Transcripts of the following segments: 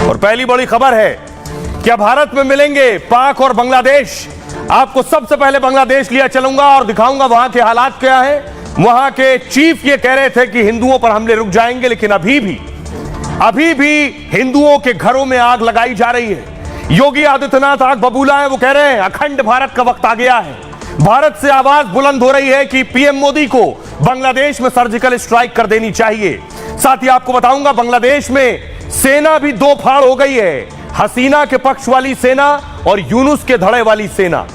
और पहली बड़ी खबर है, क्या भारत में मिलेंगे पाक और बांग्लादेश। आपको सबसे पहले बांग्लादेश लिया चलूंगा और दिखाऊंगा वहां के हालात क्या है। वहां के चीफ ये कह रहे थे कि हिंदुओं पर हमले रुक जाएंगे, लेकिन अभी भी हिंदुओं के घरों में आग लगाई जा रही है। योगी आदित्यनाथ आग बबूला है, वो कह रहे हैं अखंड भारत का वक्त आ गया है। भारत से आवाज बुलंद हो रही है कि पीएम मोदी को बांग्लादेश में सर्जिकल स्ट्राइक कर देनी चाहिए। साथ ही आपको बताऊंगा बांग्लादेश में सेना भी दो फाड़ हो गई है, हसीना के पक्ष वाली सेना और यूनुस के धड़े वाली सेना।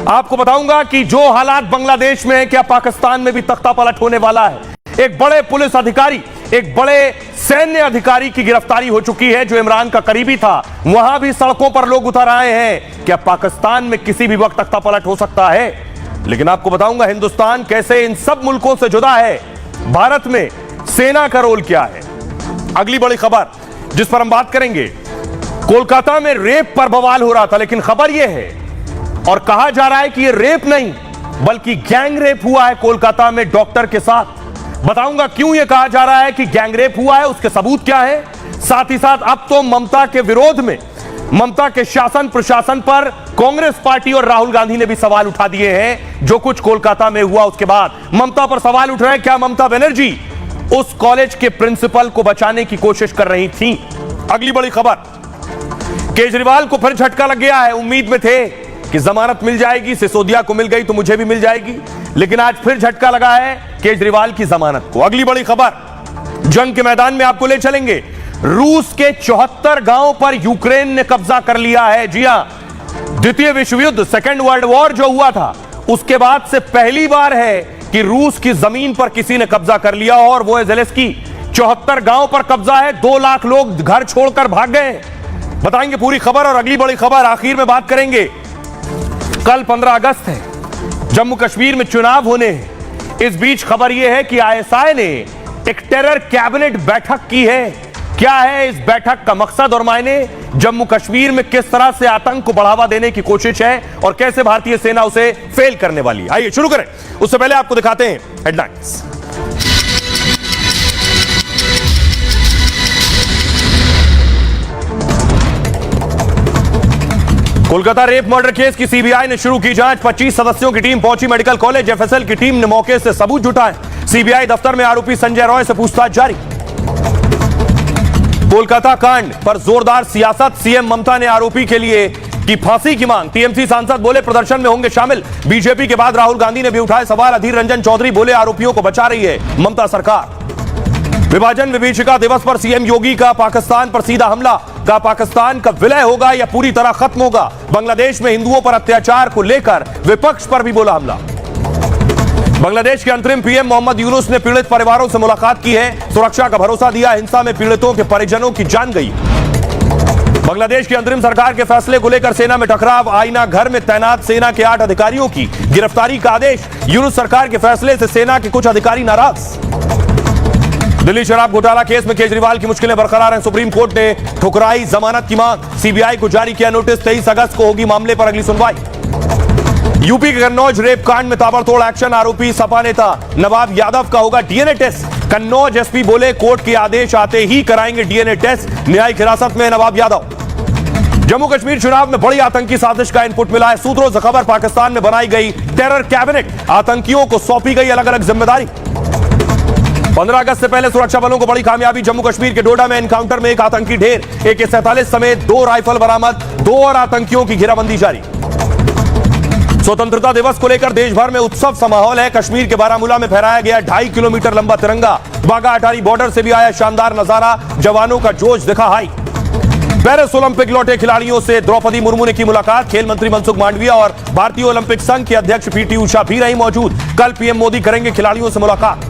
आपको बताऊंगा कि जो हालात बांग्लादेश में है, क्या पाकिस्तान में भी तख्ता पलट होने वाला है। एक बड़े पुलिस अधिकारी, एक बड़े सैन्य अधिकारी की गिरफ्तारी हो चुकी है जो इमरान का करीबी था। वहां भी सड़कों पर लोग उतर आए हैं। क्या पाकिस्तान में किसी भी वक्त तख्ता पलट हो सकता है। लेकिन आपको बताऊंगा हिंदुस्तान कैसे इन सब मुल्कों से जुदा है, भारत में सेना का रोल क्या है। अगली बड़ी खबर जिस पर हम बात करेंगे, कोलकाता में रेप पर बवाल हो रहा था, लेकिन खबर यह है और कहा जा रहा है कि यह रेप नहीं बल्कि गैंग रेप हुआ है कोलकाता में डॉक्टर के साथ। बताऊंगा क्यों यह कहा जा रहा है कि गैंग रेप हुआ है, उसके सबूत क्या है। साथ ही साथ अब तो ममता के विरोध में, ममता के शासन प्रशासन पर कांग्रेस पार्टी और राहुल गांधी ने भी सवाल उठा दिए हैं। जो कुछ कोलकाता में हुआ उसके बाद ममता पर सवाल उठ रहे हैं, क्या ममता बनर्जी उस कॉलेज के प्रिंसिपल को बचाने की कोशिश कर रही थी। अगली बड़ी खबर, केजरीवाल को फिर झटका लग गया है। उम्मीद में थे कि जमानत मिल जाएगी, सिसोदिया को मिल गई तो मुझे भी मिल जाएगी, लेकिन आज फिर झटका लगा है केजरीवाल की जमानत को। अगली बड़ी खबर, जंग के मैदान में आपको ले चलेंगे। रूस के 74 गांवों पर यूक्रेन ने कब्जा कर लिया है। जी हां, द्वितीय विश्व युद्ध, सेकेंड वर्ल्ड वॉर जो हुआ था उसके बाद से पहली बार है कि रूस की जमीन पर किसी ने कब्जा कर लिया, और वो है ज़ेलेंस्की। 74 गांव पर कब्जा है, 2 लाख लोग घर छोड़कर भाग गए। बताएंगे पूरी खबर। और अगली बड़ी खबर आखिर में बात करेंगे, कल 15 अगस्त है, जम्मू कश्मीर में चुनाव होने हैं। इस बीच खबर यह है कि आईएसआई ने एक टेरर कैबिनेट बैठक की है। क्या है इस बैठक का मकसद और मायने, जम्मू कश्मीर में किस तरह से आतंक को बढ़ावा देने की कोशिश है और कैसे भारतीय सेना उसे फेल करने वाली है। आइए शुरू करें, उससे पहले आपको दिखाते हैं headlines. Kolkata rape murder case की सीबीआई ने शुरू की जांच। 25 सदस्यों की टीम पहुंची मेडिकल कॉलेज। एफएसएल की टीम ने मौके से सबूत जुटाए। सीबीआई दफ्तर में आरोपी संजय रॉय से पूछताछ जारी। कोलकाता कांड पर जोरदार सियासत, सीएम ममता ने आरोपी के लिए की फांसी की मांग। टीएमसी सांसद बोले प्रदर्शन में होंगे शामिल। बीजेपी के बाद राहुल गांधी ने भी उठाए सवाल। अधीर रंजन चौधरी बोले आरोपियों को बचा रही है ममता सरकार। विभाजन विभीषिका दिवस पर सीएम योगी का पाकिस्तान पर सीधा हमला। का पाकिस्तान का विलय होगा या पूरी तरह खत्म होगा। बांग्लादेश में हिंदुओं पर अत्याचार को लेकर विपक्ष पर भी बोला हमला। बांग्लादेश के अंतरिम पीएम मोहम्मद यूनुस ने पीड़ित परिवारों से मुलाकात की है, सुरक्षा का भरोसा दिया। हिंसा में पीड़ितों के परिजनों की जान गई। बांग्लादेश की अंतरिम सरकार के फैसले को लेकर सेना में टकराव। आईना घर में तैनात सेना के 8 अधिकारियों की गिरफ्तारी का आदेश। यूनुस सरकार के फैसले से सेना के कुछ अधिकारी नाराज। दिल्ली शराब घोटाला केस में केजरीवाल की मुश्किलें बरकरार हैं। सुप्रीम कोर्ट ने ठुकराई जमानत की मांग। सीबीआई को जारी किया नोटिस। 23 अगस्त को होगी मामले पर अगली सुनवाई। यूपी के कन्नौज रेप कांड में ताबड़तोड़ एक्शन। आरोपी सपा नेता नवाब यादव का होगा डीएनए टेस्ट। कन्नौज एसपी बोले कोर्ट के आदेश आते ही कराएंगे डीएनए टेस्ट। न्यायिक हिरासत में नवाब यादव। जम्मू कश्मीर चुनाव में बड़ी आतंकी साजिश का इनपुट मिला है। सूत्रों से खबर, पाकिस्तान में बनाई गई टेरर कैबिनेट। आतंकियों को सौंपी गई अलग अलग जिम्मेदारी। 15 अगस्त से पहले सुरक्षा बलों को बड़ी कामयाबी। जम्मू कश्मीर के डोडा में एनकाउंटर में एक आतंकी ढेर। AK-47 समेत 2 राइफल बरामद। 2 और आतंकियों की घेराबंदी जारी। स्वतंत्रता दिवस को लेकर देश भर में उत्सव सा माहौल है। कश्मीर के बारामूला में फहराया गया 2.5 किलोमीटर लंबा तिरंगा। बाघा अटारी बॉर्डर से भी आया शानदार नजारा। जवानों का जोश दिखा हाई। पेरिस ओलंपिक लौटे खिलाड़ियों से द्रौपदी मुर्मू ने की मुलाकात। खेल मंत्री मनसुख मांडविया और भारतीय ओलंपिक संघ के अध्यक्ष PT उषा भी रही मौजूद। कल पीएम मोदी करेंगे खिलाड़ियों से मुलाकात।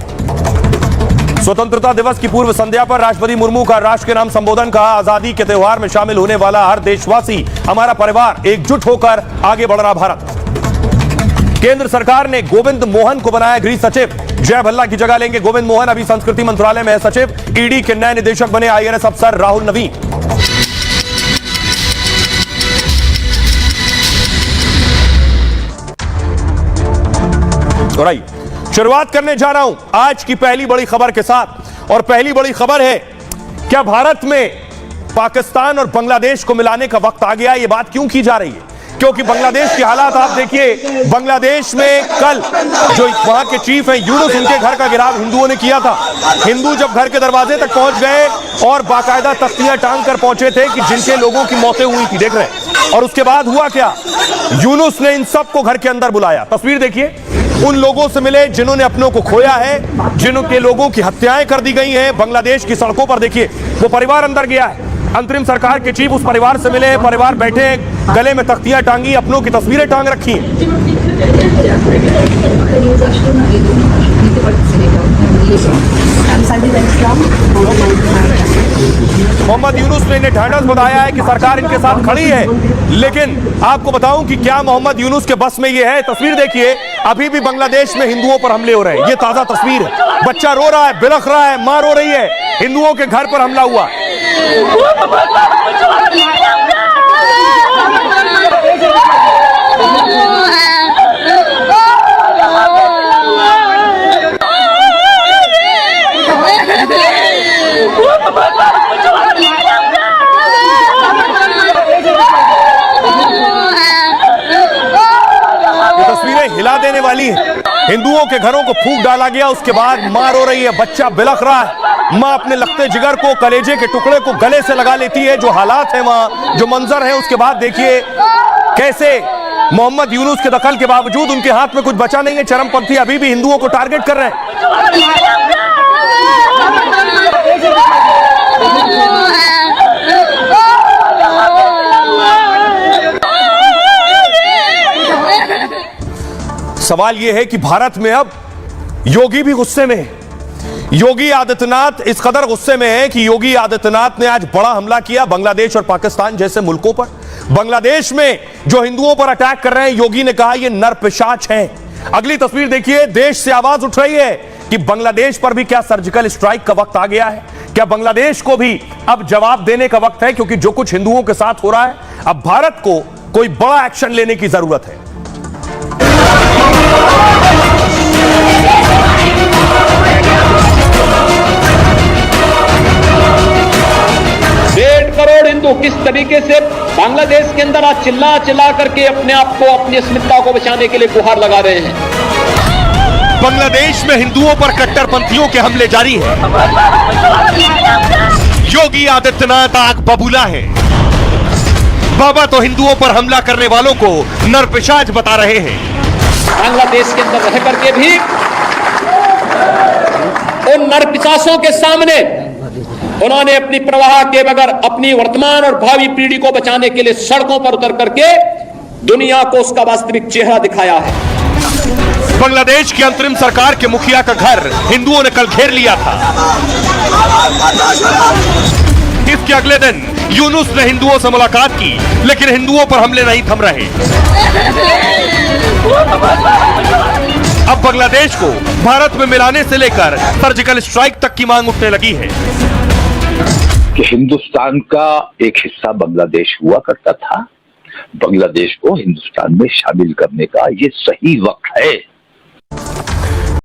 स्वतंत्रता दिवस की पूर्व संध्या पर राष्ट्रपति मुर्मू का राष्ट्र के नाम संबोधन कहा। आजादी के त्योहार में शामिल होने वाला हर देशवासी हमारा परिवार, एकजुट होकर आगे बढ़ रहा भारत। केंद्र सरकार ने गोविंद मोहन को बनाया गृह सचिव। जय भल्ला की जगह लेंगे गोविंद मोहन। अभी संस्कृति मंत्रालय में है सचिव। ईडी के नए निदेशक बने IAS अफसर राहुल नवीन। शुरुआत करने जा रहा हूं आज की पहली बड़ी खबर के साथ, और पहली बड़ी खबर है, क्या भारत में पाकिस्तान और बांग्लादेश को मिलाने का वक्त आ गया। ये बात क्यों की जा रही है? क्योंकि बांग्लादेश के हालात आप देखिए। बांग्लादेश में कल जो वहां के चीफ हैं यूनुस, उनके घर का घेराव हिंदुओं ने किया था। हिंदू जब घर के दरवाजे तक पहुंच गए और बाकायदा तख्तियां टांग कर पहुंचे थे कि जिनके लोगों की मौतें हुई थी, देख रहे हैं। और उसके बाद हुआ क्या? यूनुस ने इन सबको घर के अंदर बुलाया। तस्वीर देखिए, उन लोगों से मिले जिन्होंने अपनों को खोया है, जिनके लोगों की हत्याएं कर दी गई हैं। बांग्लादेश की सड़कों पर देखिए, वो परिवार अंदर गया है। अंतरिम सरकार के चीफ उस परिवार से मिले, परिवार बैठे, गले में तख्तियां टांगी, अपनों की तस्वीरें टांग रखी हैं। मोहम्मद यूनुस ने इन्हें ढांढस बताया है कि सरकार इनके साथ खड़ी है। लेकिन आपको बताऊं कि क्या मोहम्मद यूनुस के बस में ये है? तस्वीर देखिए, अभी भी बांग्लादेश में हिंदुओं पर हमले हो रहे हैं। ये ताजा तस्वीर है। बच्चा रो रहा है, बिलख रहा है, मां रो रही है। हिंदुओं के घर पर हमला हुआ। ये तस्वीरें हिला देने वाली हैं। हिंदुओं के घरों को फूंक डाला गया, उसके बाद मां रो रही है, बच्चा बिलख रहा है। मां अपने लगते जिगर को, कलेजे के टुकड़े को गले से लगा लेती है। जो हालात है वहां, जो मंजर है, उसके बाद देखिए कैसे मोहम्मद यूनुस के दखल के बावजूद उनके हाथ में कुछ बचा नहीं है। चरमपंथी अभी भी हिंदुओं को टारगेट कर रहे हैं। सवाल यह है कि भारत में अब योगी भी गुस्से में है। योगी आदित्यनाथ इस कदर गुस्से में है कि योगी आदित्यनाथ ने आज बड़ा हमला किया बांग्लादेश और पाकिस्तान जैसे मुल्कों पर। बांग्लादेश में जो हिंदुओं पर अटैक कर रहे हैं, योगी ने कहा ये नर पिशाच हैं। अगली तस्वीर देखिए, देश से आवाज उठ रही है कि बांग्लादेश पर भी क्या सर्जिकल स्ट्राइक का वक्त आ गया है? क्या बांग्लादेश को भी अब जवाब देने का वक्त है? क्योंकि जो कुछ हिंदुओं के साथ हो रहा है, अब भारत को कोई बड़ा एक्शन लेने की जरूरत है। 1.5 करोड़ हिंदू किस तरीके से बांग्लादेश के अंदर आज चिल्ला चिल्ला करके अपने आप को, अपनी अस्मिता को बचाने के लिए गुहार लगा रहे हैं। बांग्लादेश में हिंदुओं पर कट्टरपंथियों के हमले जारी हैं। योगी आदित्यनाथ आग बबूला है। बाबा तो हिंदुओं पर हमला करने वालों को नरपिशाच बता रहे हैं। बांग्लादेश के अंदर रह करके भी उन नरपिशाचों के सामने उन्होंने अपनी प्रवाह के बगैर अपनी वर्तमान और भावी पीढ़ी को बचाने के लिए सड़कों पर उतर करके दुनिया को उसका वास्तविक चेहरा दिखाया है। बांग्लादेश की अंतरिम सरकार के मुखिया का घर हिंदुओं ने कल घेर लिया था। इसके अगले दिन यूनुस ने हिंदुओं से मुलाकात की, लेकिन हिंदुओं पर हमले नहीं थम रहे। अब बांग्लादेश को भारत में मिलाने से लेकर सर्जिकल स्ट्राइक तक की मांग उठने लगी है। कि हिंदुस्तान का एक हिस्सा बांग्लादेश हुआ करता था, बांग्लादेश को हिंदुस्तान में शामिल करने का ये सही वक्त है।